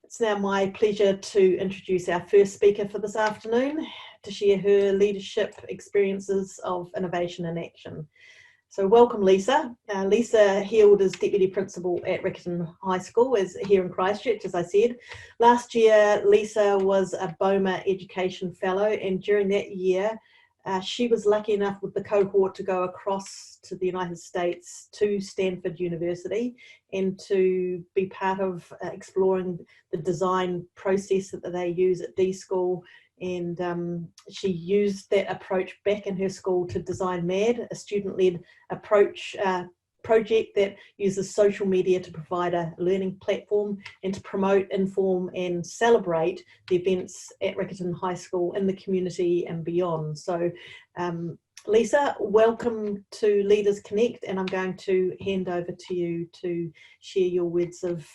It's now my pleasure to introduce our first speaker for this afternoon to share her leadership experiences of innovation in action. So welcome, Lisa. Lisa Heald is Deputy Principal at Riccarton High School here in Christchurch, as I said. Last year, Lisa was a BOMA Education Fellow, and during that year, she was lucky enough with the cohort to go across to the United States to Stanford University and to be part of exploring the design process that they use at D School. And she used that approach back in her school to design MAD, a student-led approach project that uses social media to provide a learning platform and to promote, inform and celebrate the events at Riccarton High School in the community and beyond. So Lisa, welcome to Leaders Connect, and I'm going to hand over to you to share your words of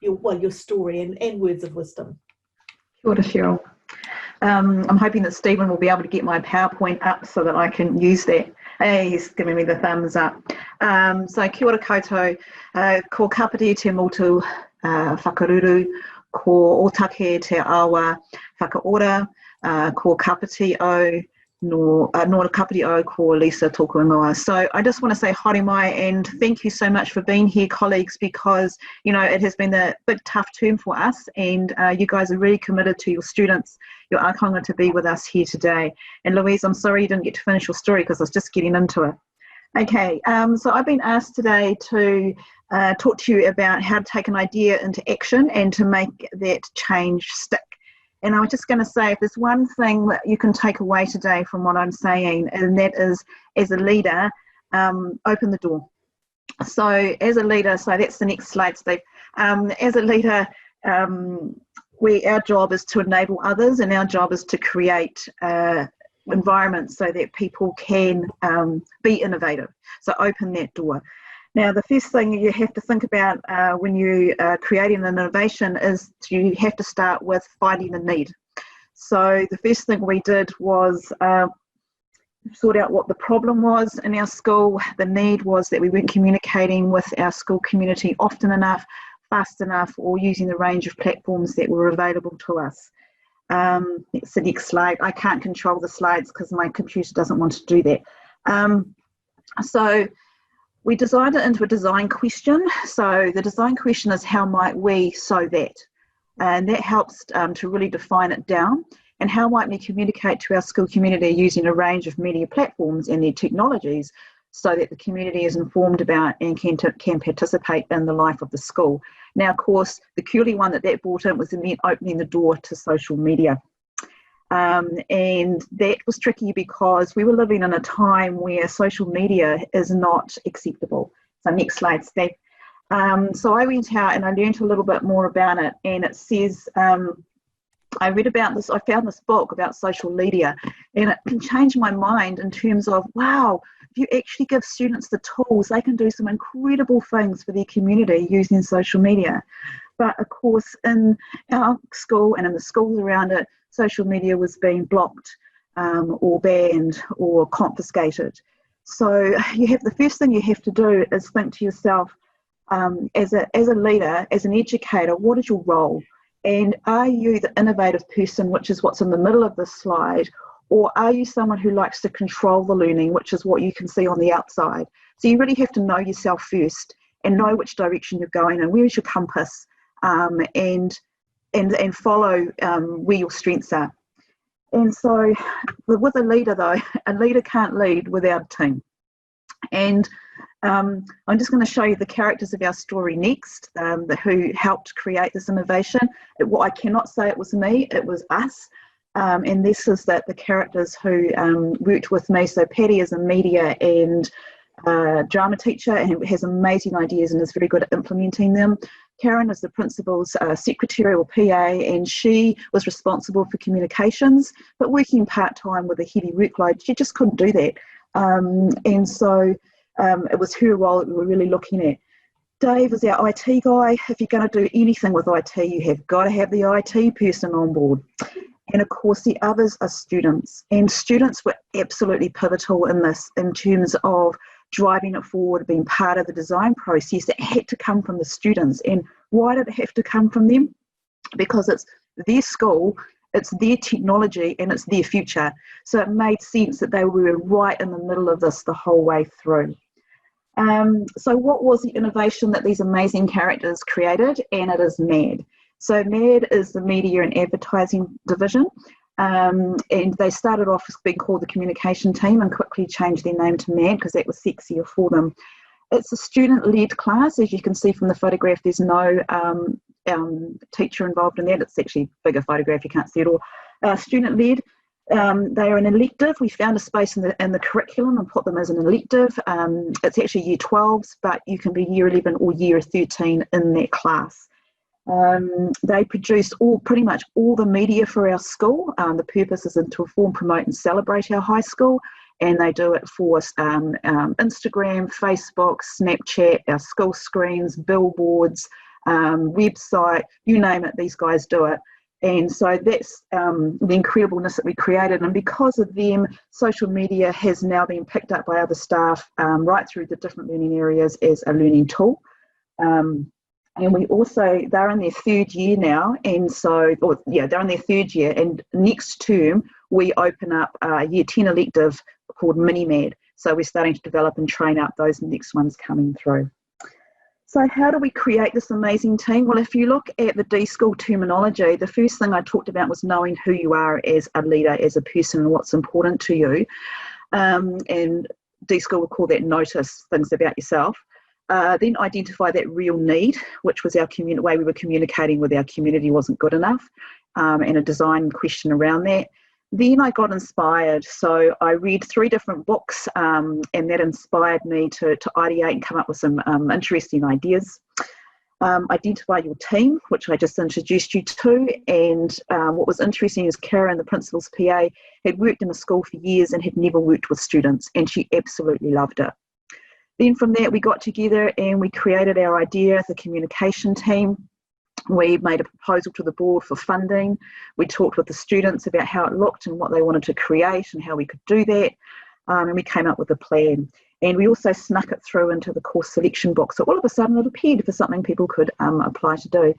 your story and words of wisdom. Kia ora, Cheryl. I'm hoping that Stephen will be able to get my PowerPoint up so that I can use that. Hey, he's giving me the thumbs up. So kia ora koutou, ko kapiti te motu whakaruru, ko otake te awa whakaora, ko kapiti o, no kapiti o ko Lisa tōku ingoa. So I just want to say haere mai and thank you so much for being here, colleagues, because you know it has been a big tough term for us, and you guys are really committed to your students, your ākonga, to be with us here today. And Louise, I'm sorry you didn't get to finish your story because I was just getting into it. Okay, so I've been asked today to talk to you about how to take an idea into action and to make that change stick. And I was just going to say, if there's one thing that you can take away today from what I'm saying, and that is, as a leader, open the door. So as a leader, so that's the next slide, Steve. As a leader, our job is to enable others, and our job is to create environments so that people can be innovative. So open that door. Now, the first thing you have to think about when you are creating an innovation is you have to start with finding the need. So the first thing we did was sort out what the problem was in our school. The need was that we weren't communicating with our school community often enough, fast enough, or using the range of platforms that were available to us. It's the next slide. I can't control the slides because my computer doesn't want to do that. So we designed it into a design question. So the design question is, how might we so that? And that helps to really define it down. And how might we communicate to our school community using a range of media platforms and their technologies so that the community is informed about and can participate in the life of the school. Now, of course, the curly one that brought in was opening the door to social media. And that was tricky because we were living in a time where social media is not acceptable. So next slide, Steve. So I went out and I learned a little bit more about it, and it says, I read about this, I found this book about social media, and it changed my mind in terms of, wow, if you actually give students the tools, they can do some incredible things for their community using social media. But of course, in our school and in the schools around it, social media was being blocked or banned or confiscated. So the first thing you have to do is think to yourself, as a leader, as an educator, what is your role? And are you the innovative person, which is what's in the middle of this slide, or are you someone who likes to control the learning, which is what you can see on the outside? So you really have to know yourself first and know which direction you're going and where's your compass, and follow where your strengths are. And so with a leader though, a leader can't lead without a team. And I'm just going to show you the characters of our story next, who helped create this innovation. I cannot say it was me, it was us. And this is the characters who worked with me. So Patty is a media and drama teacher and has amazing ideas and is very good at implementing them. Karen is the principal's secretary or PA, and she was responsible for communications, but working part-time with a heavy workload, she just couldn't do that. And so it was her role that we were really looking at. Dave is our IT guy. If you're going to do anything with IT, you have got to have the IT person on board. And of course, the others are students. And students were absolutely pivotal in this, in terms of driving it forward, being part of the design process. That had to come from the students. And why did it have to come from them? because it's their school, it's their technology, and it's their future. So it made sense that they were right in the middle of this the whole way through. So what was the innovation that these amazing characters created? And it is MAD. So MAD is the Media and Advertising Division. And they started off as being called the Communication Team and quickly changed their name to MAD because that was sexier for them. It's a student-led class. As you can see from the photograph, there's no teacher involved in that. It's actually a bigger photograph, you can't see it all. Student-led. They are an elective. We found a space in the curriculum and put them as an elective. It's actually year 12s, but you can be year 11 or year 13 in that class. They produce pretty much all the media for our school. The purpose is to inform, promote and celebrate our high school, and they do it for Instagram, Facebook, Snapchat, our school screens, billboards, website, you name it, these guys do it. And so that's the incredibleness that we created, and because of them, social media has now been picked up by other staff right through the different learning areas as a learning tool. And we also, they're in their third year now, and so, they're in their third year, and next term we open up a year 10 elective called Mini-MAD. So we're starting to develop and train up those next ones coming through. So how do we create this amazing team? Well, if you look at the D-School terminology, the first thing I talked about was knowing who you are as a leader, as a person, and what's important to you. And D-School would call that notice things about yourself. Then identify that real need, which was our way we were communicating with our community wasn't good enough, and a design question around that. Then I got inspired. So I read 3 different books, and that inspired me to ideate and come up with some interesting ideas. Identify your team, which I just introduced you to. And what was interesting is Karen, the principal's PA, had worked in a school for years and had never worked with students, and she absolutely loved it. Then from that, we got together and we created our idea, the communication team. We made a proposal to the board for funding. We talked with the students about how it looked and what they wanted to create and how we could do that. And we came up with a plan. And we also snuck it through into the course selection box. So all of a sudden it appeared for something people could apply to do.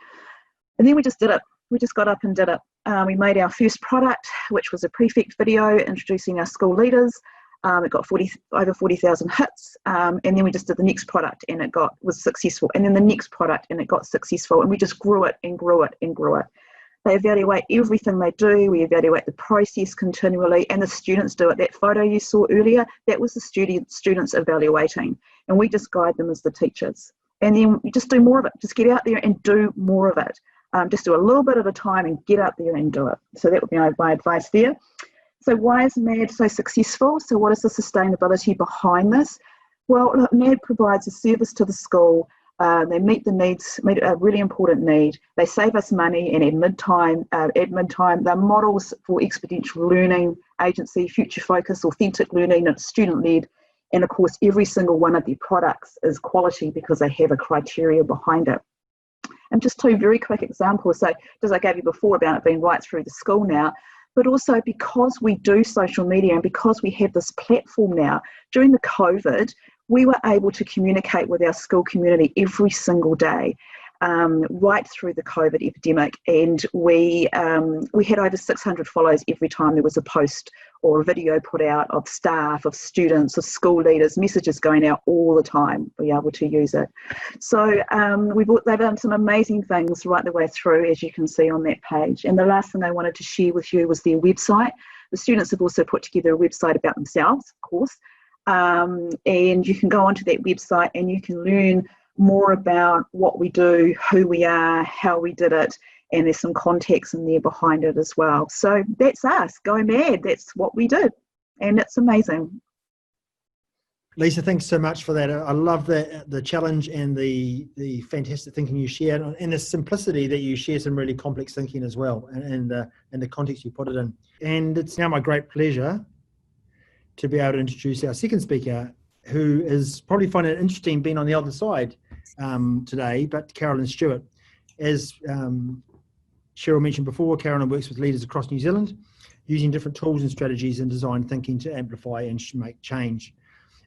And then we just did it. We just got up and did it. We made our first product, which was a prefect video introducing our school leaders. It got over 40,000 hits, and then we just did the next product and it was successful, and then the next product and it got successful, and we just grew it and grew it and grew it. They evaluate everything they do. We evaluate the process continually, and the students do it. That photo you saw earlier, that was the students evaluating, and we just guide them as the teachers. And then we just do more of it. Just get out there and do more of it. Just do a little bit at a time and get out there and do it. So that would be my advice there. So why is MAD so successful? So what is the sustainability behind this? Well, look, MAD provides a service to the school. They meet the needs, meet a really important need. They save us money, and admin time, they're models for exponential learning, agency, future focus, authentic learning, and student-led. And of course, every single one of their products is quality because they have a criteria behind it. And just 2 very quick examples. So as I gave you before about it being right through the school now, but also because we do social media and because we have this platform now, during the COVID, we were able to communicate with our school community every single day, right through the COVID epidemic. And we had over 600 follows every time there was a post or a video put out of staff, of students, of school leaders, messages going out all the time, be able to use it. So they've done some amazing things right the way through, as you can see on that page. And the last thing I wanted to share with you was their website. The students have also put together a website about themselves, of course. And you can go onto that website and you can learn more about what we do, who we are, how we did it, and there's some context in there behind it as well. So that's us, go MAD, that's what we did, and it's amazing. Lisa, thanks so much for that. I love the challenge and the fantastic thinking you shared, and the simplicity that you share some really complex thinking as well, and the context you put it in. And it's now my great pleasure to be able to introduce our second speaker, who is probably finding it interesting being on the other side today, but Carolyn Stuart. As Cheryl mentioned before, Carolyn works with leaders across New Zealand, using different tools and strategies and design thinking to amplify and make change.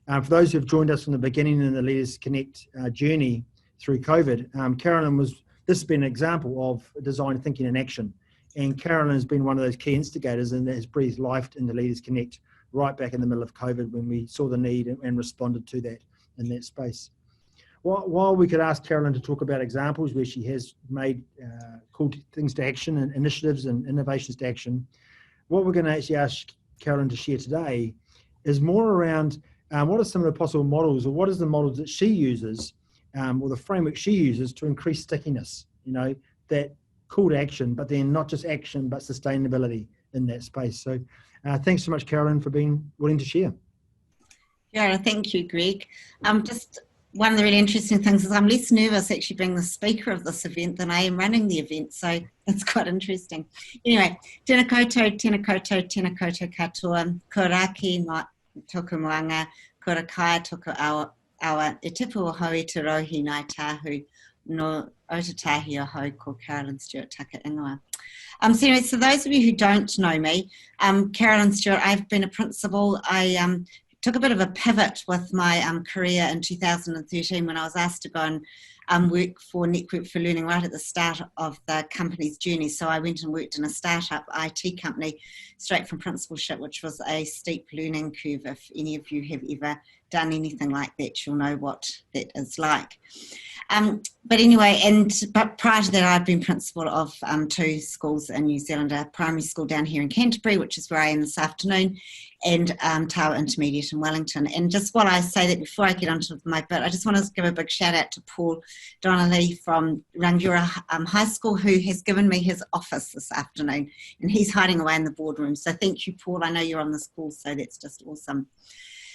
For those who have joined us from the beginning in the Leaders Connect journey through COVID, Carolyn was this has been an example of design thinking in action. And Carolyn has been one of those key instigators and has breathed life into Leaders Connect right back in the middle of COVID when we saw the need and responded to that in that space. While we could ask Carolyn to talk about examples where she has made cool things to action and initiatives and innovations to action, what we're going to actually ask Carolyn to share today is more around what are some of the possible models, or what is the models that she uses, or the framework she uses to increase stickiness, that call to action, but then not just action, but sustainability in that space. So thanks so much, Carolyn, for being willing to share. Yeah, thank you, Greg. Just one of the really interesting things is I'm less nervous actually being the speaker of this event than I am running the event, so it's quite interesting. Anyway, tēnā koutou, tēnā koutou, tēnā koutou katoa, ko raki ngā tōku moanga, ko rakaya tōku awa, e tipu o hau i te rohi nai tāhu, no otatahi o hau ko Carolyn Stuart taka ingoa. So anyway, so those of you who don't know me, Carolyn Stuart, I've been a principal. I took a bit of a pivot with my career in 2013 when I was asked to go and work for Network for Learning right at the start of the company's journey. So I went and worked in a startup IT company straight from principalship, which was a steep learning curve. If any of you have ever done anything like that, you'll know what that is like. But anyway, but prior to that, I'd been principal of 2 schools in New Zealand, a primary school down here in Canterbury, which is where I am this afternoon, and Tawa Intermediate in Wellington. And just while I say that, before I get onto my bit, I just want to give a big shout out to Paul Donnelly from Rangiora High School, who has given me his office this afternoon, and he's hiding away in the boardroom. So thank you, Paul. I know you're on this call, so that's just awesome.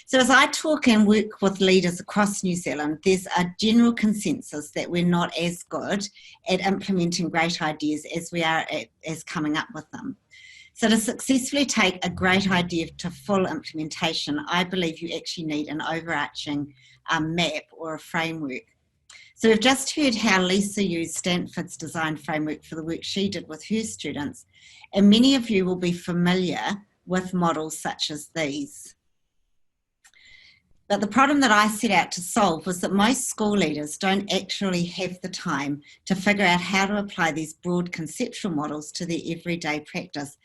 So as I talk and work with leaders across New Zealand, there's a general consensus that we're not as good at implementing great ideas as we are as coming up with them. So to successfully take a great idea to full implementation, I believe you actually need an overarching map or a framework. So we've just heard how Lisa used Stanford's design framework for the work she did with her students, and many of you will be familiar with models such as these. But the problem that I set out to solve was that most school leaders don't actually have the time to figure out how to apply these broad conceptual models to their everyday practice.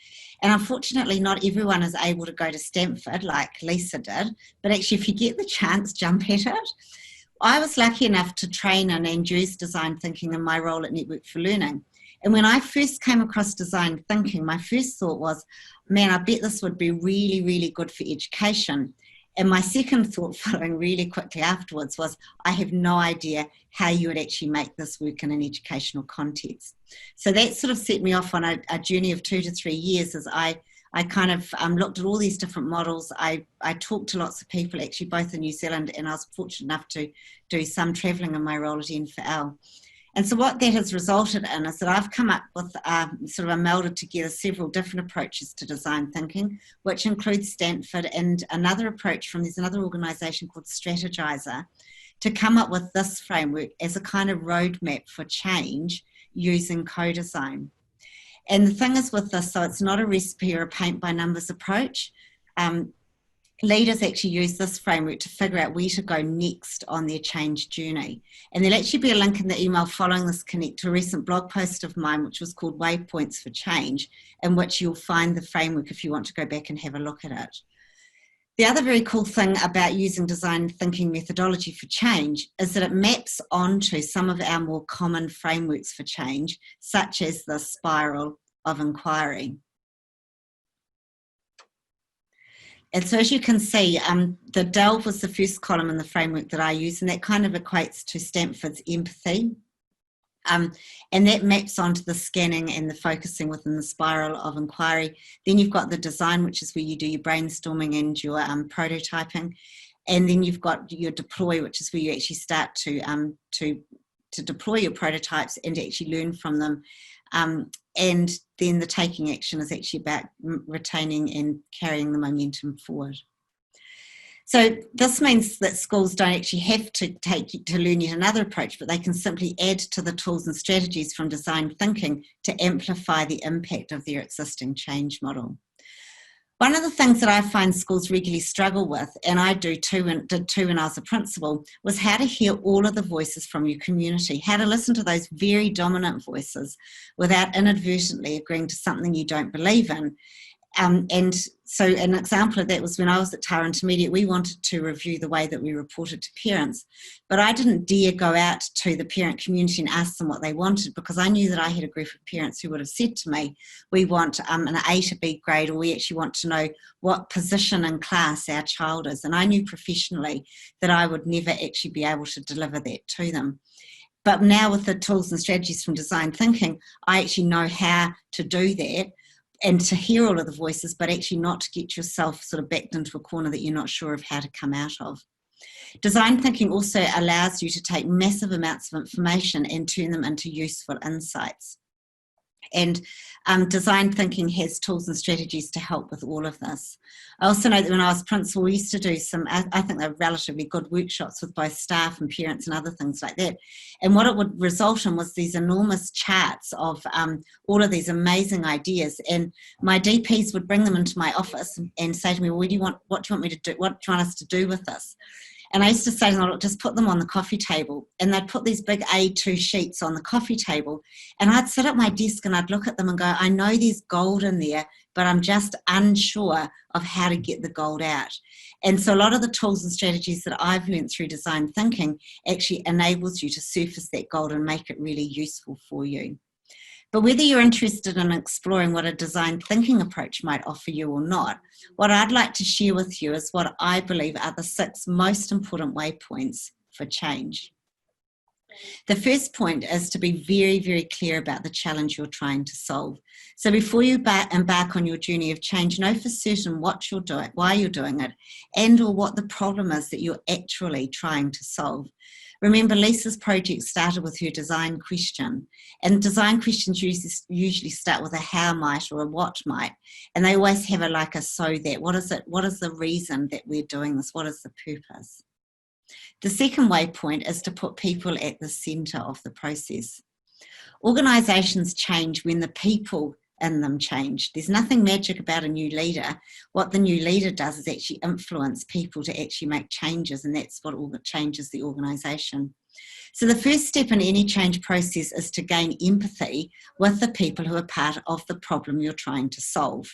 And unfortunately, not everyone is able to go to Stanford like Lisa did, but actually if you get the chance, jump at it. I was lucky enough to train and use design thinking in my role at Network for Learning. And when I first came across design thinking, my first thought was, man, I bet this would be really, really good for education. And my second thought following really quickly afterwards was, I have no idea how you would actually make this work in an educational context. So that sort of set me off on a journey of 2 to 3 years as I kind of looked at all these different models. I talked to lots of people actually both in New Zealand, and I was fortunate enough to do some travelling in my role at N4L. And so what that has resulted in is that I've come up with sort of melded together several different approaches to design thinking, which includes Stanford and another approach from, there's another organisation called Strategizer, to come up with this framework as a kind of roadmap for change using co-design. And the thing is with this, so it's not a recipe or a paint by numbers approach. Leaders actually use this framework to figure out where to go next on their change journey. And there'll actually be a link in the email following this connect to a recent blog post of mine, which was called Waypoints for Change, in which you'll find the framework if you want to go back and have a look at it. The other very cool thing about using design thinking methodology for change is that it maps onto some of our more common frameworks for change, such as the spiral of inquiry. And so as you can see, the delve was the first column in the framework that I use, and that kind of equates to Stanford's empathy. And that maps onto the scanning and the focusing within the spiral of inquiry. Then you've got the design, which is where you do your brainstorming and your prototyping. And then you've got your deploy, which is where you actually start to deploy your prototypes and to actually learn from them. And then the taking action is actually about retaining and carrying the momentum forward. So this means that schools don't actually have to learn yet another approach, but they can simply add to the tools and strategies from design thinking to amplify the impact of their existing change model. One of the things that I find schools regularly struggle with, and I did too when I was a principal, was how to hear all of the voices from your community, how to listen to those very dominant voices without inadvertently agreeing to something you don't believe in. And so an example of that was when I was at Tara Intermediate, we wanted to review the way that we reported to parents, but I didn't dare go out to the parent community and ask them what they wanted, because I knew that I had a group of parents who would have said to me, we want an A to B grade, or we actually want to know what position in class our child is. And I knew professionally that I would never actually be able to deliver that to them. But now with the tools and strategies from design thinking, I actually know how to do that, and to hear all of the voices, but actually not to get yourself sort of backed into a corner that you're not sure of how to come out of. Design thinking also allows you to take massive amounts of information and turn them into useful insights. And design thinking has tools and strategies to help with all of this. I also know that when I was principal, we used to do some, I think they're relatively good workshops with both staff and parents and other things like that. And what it would result in was these enormous charts of all of these amazing ideas. And my DPs would bring them into my office and say to me, well, what do you want me to do? What do you want us to do with this? And I used to say to them, look, just put them on the coffee table. And they'd put these big A2 sheets on the coffee table. And I'd sit at my desk and I'd look at them and go, I know there's gold in there, but I'm just unsure of how to get the gold out. And so a lot of the tools and strategies that I've learned through design thinking actually enables you to surface that gold and make it really useful for you. But whether you're interested in exploring what a design thinking approach might offer you or not, what I'd like to share with you is what I believe are the 6 most important waypoints for change. The first point is to be very, very clear about the challenge you're trying to solve. So before you embark on your journey of change, know for certain what you're doing, why you're doing it, and or what the problem is that you're actually trying to solve. Remember, Lisa's project started with her design question, and design questions usually start with a how might or a what might, and they always have a so that. What is it? What is the reason that we're doing this? What is the purpose? The second waypoint is to put people at the centre of the process. Organisations change when the people in them change. There's nothing magic about a new leader. What the new leader does is actually influence people to actually make changes, and that's what changes the organisation. So the first step in any change process is to gain empathy with the people who are part of the problem you're trying to solve.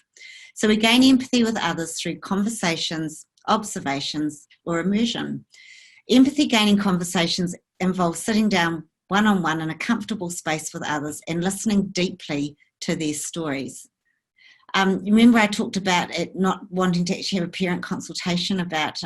So we gain empathy with others through conversations, observations, or immersion. Empathy gaining conversations involve sitting down one-on-one in a comfortable space with others and listening deeply to their stories. Remember I talked about it not wanting to actually have a parent consultation about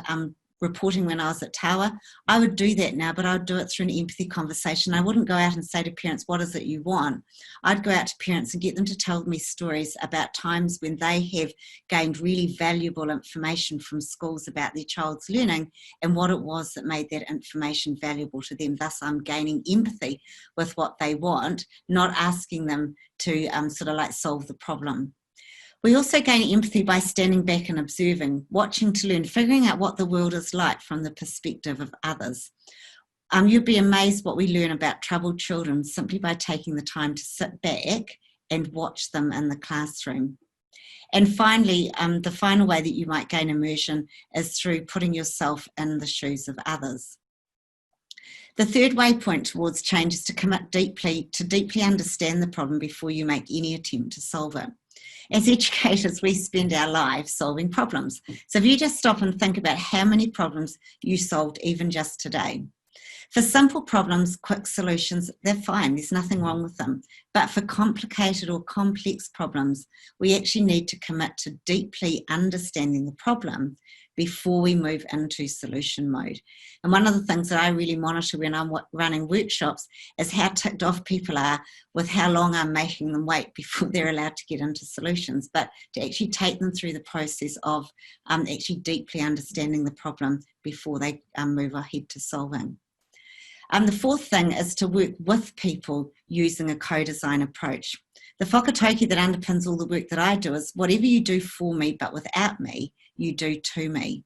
reporting when I was at Tawa? I would do that now, but I would do it through an empathy conversation. I wouldn't go out and say to parents, what is it you want? I'd go out to parents and get them to tell me stories about times when they have gained really valuable information from schools about their child's learning and what it was that made that information valuable to them. Thus, I'm gaining empathy with what they want, not asking them to solve the problem. We also gain empathy by standing back and observing, watching to learn, figuring out what the world is like from the perspective of others. You'd be amazed what we learn about troubled children simply by taking the time to sit back and watch them in the classroom. And finally, the final way that you might gain immersion is through putting yourself in the shoes of others. The third waypoint towards change is to commit deeply understand the problem before you make any attempt to solve it. As educators, we spend our lives solving problems. So if you just stop and think about how many problems you solved even just today. For simple problems, quick solutions, they're fine. There's nothing wrong with them. But for complicated or complex problems, we actually need to commit to deeply understanding the problem before we move into solution mode. And one of the things that I really monitor when I'm running workshops is how ticked off people are with how long I'm making them wait before they're allowed to get into solutions, but to actually take them through the process of actually deeply understanding the problem before they move ahead to solving. The fourth thing is to work with people using a co-design approach. The whakatauki that underpins all the work that I do is whatever you do for me but without me, you do to me.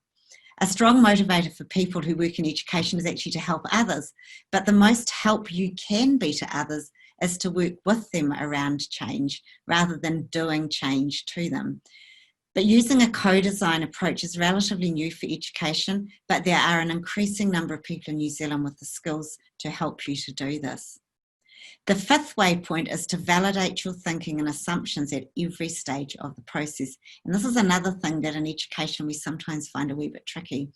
A strong motivator for people who work in education is actually to help others, but the most help you can be to others is to work with them around change rather than doing change to them. But using a co-design approach is relatively new for education, but there are an increasing number of people in New Zealand with the skills to help you to do this. The fifth waypoint is to validate your thinking and assumptions at every stage of the process. And this is another thing that in education we sometimes find a wee bit tricky.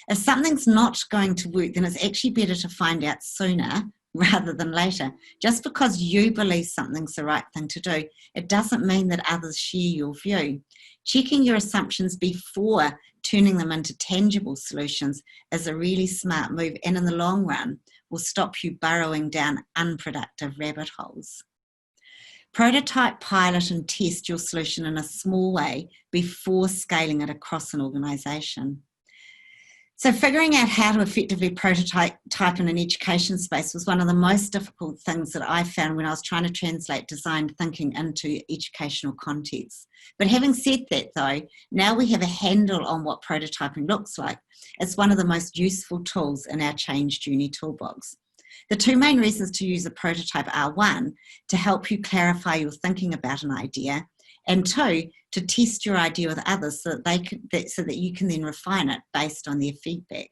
If something's not going to work, then it's actually better to find out sooner rather than later. Just because you believe something's the right thing to do, it doesn't mean that others share your view. Checking your assumptions before turning them into tangible solutions is a really smart move, and in the long run will stop you burrowing down unproductive rabbit holes. Prototype, pilot and test your solution in a small way before scaling it across an organisation. So figuring out how to effectively prototype in an education space was one of the most difficult things that I found when I was trying to translate design thinking into educational contexts. But having said that though, now we have a handle on what prototyping looks like. It's one of the most useful tools in our change journey toolbox. The two main reasons to use a prototype are: one, to help you clarify your thinking about an idea, and two, to test your idea with others so that you can then refine it based on their feedback.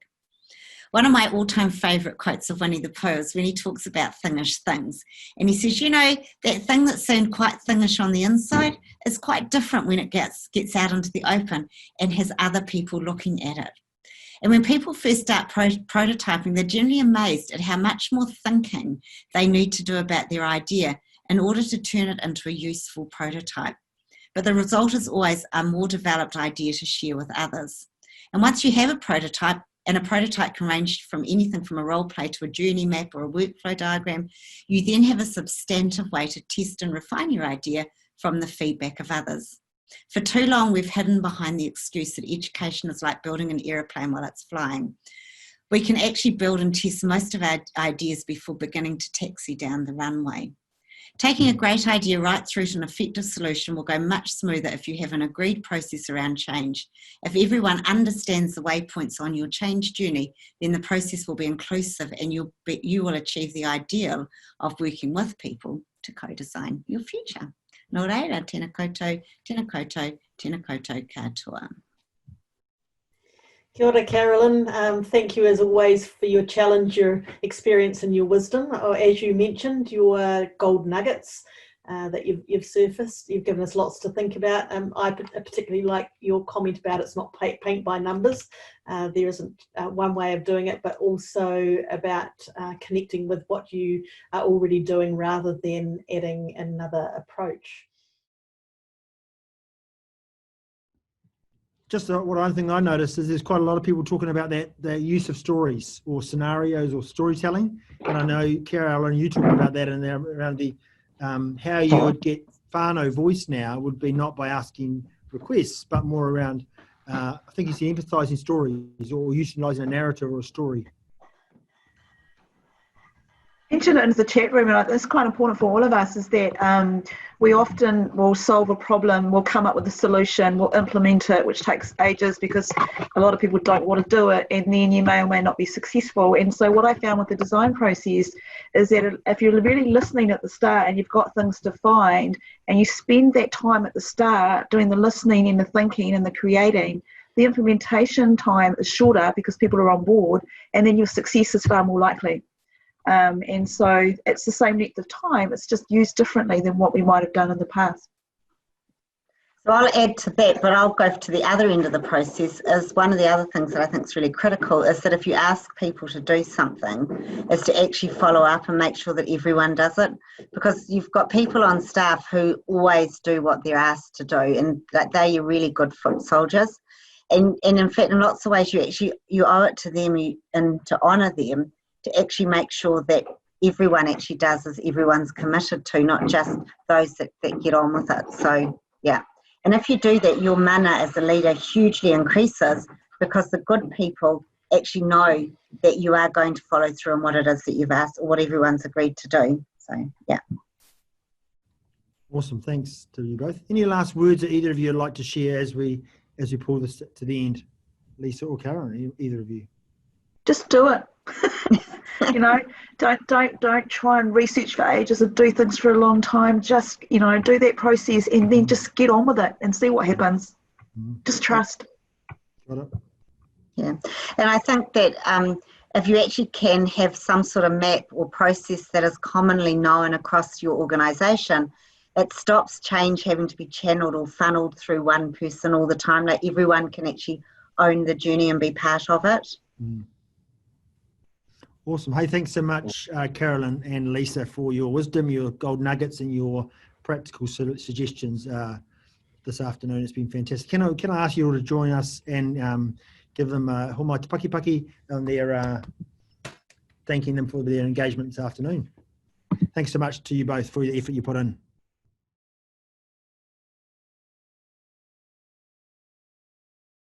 One of my all-time favourite quotes of Winnie the Pooh is when he talks about thingish things. And he says, you know, that thing that seemed quite thingish on the inside is quite different when it gets out into the open and has other people looking at it. And when people first start prototyping, they're generally amazed at how much more thinking they need to do about their idea in order to turn it into a useful prototype. But the result is always a more developed idea to share with others. And once you have a prototype, and a prototype can range from anything from a role play to a journey map or a workflow diagram, you then have a substantive way to test and refine your idea from the feedback of others. For too long, we've hidden behind the excuse that education is like building an aeroplane while it's flying. We can actually build and test most of our ideas before beginning to taxi down the runway. Taking a great idea right through to an effective solution will go much smoother if you have an agreed process around change. If everyone understands the waypoints on your change journey, then the process will be inclusive and you will achieve the ideal of working with people to co-design your future. Nō reira, tēnā koutou, tēnā koutou, tēnā koutou katoa. Kia ora, Carolyn. Thank you as always for your challenge, your experience and your wisdom. As you mentioned, your gold nuggets that you've surfaced. You've given us lots to think about. I particularly like your comment about it's not paint by numbers. There isn't one way of doing it, but also about connecting with what you are already doing rather than adding another approach. Just one thing I noticed is there's quite a lot of people talking about the use of stories or scenarios or storytelling. And I know, Carolyn, you talked about that in there around the how you would get whānau voice now would be not by asking requests, but more around, I think you see empathising stories or utilising a narrative or a story. Mentioned it in the chat room, and it's quite important for all of us, is that we often will solve a problem, we'll come up with a solution, we'll implement it, which takes ages because a lot of people don't want to do it, and then you may or may not be successful. And so what I found with the design process is that if you're really listening at the start and you've got things to find, and you spend that time at the start doing the listening and the thinking and the creating, the implementation time is shorter because people are on board, and then your success is far more likely. And so it's the same length of time, it's just used differently than what we might have done in the past. So I'll add to that, but I'll go to the other end of the process. Is one of the other things that I think is really critical is that if you ask people to do something, is to actually follow up and make sure that everyone does it, because you've got people on staff who always do what they're asked to do, and they're your really good foot soldiers. And in fact, in lots of ways, you owe it to them and to honour them to actually make sure that everyone actually does as everyone's committed to, not just those that get on with it. So, yeah. And if you do that, your mana as a leader hugely increases because the good people actually know that you are going to follow through on what it is that you've asked or what everyone's agreed to do. So, yeah. Awesome. Thanks to you both. Any last words that either of you would like to share as we pull this to the end? Lisa or Karen, either of you? Just do it. You know, don't try and research for ages or do things for a long time. Just, you know, do that process and then just get on with it and see what happens. Just trust. Got it. Yeah, and I think that if you actually can have some sort of map or process that is commonly known across your organisation, it stops change having to be channeled or funneled through one person all the time. Like everyone can actually own the journey and be part of it. Awesome. Hey, thanks so much, Carolyn and Lisa, for your wisdom, your gold nuggets, and your practical suggestions this afternoon. It's been fantastic. Can I ask you all to join us and give them homai te paki on their thanking them for their engagement this afternoon. Thanks so much to you both for the effort you put in.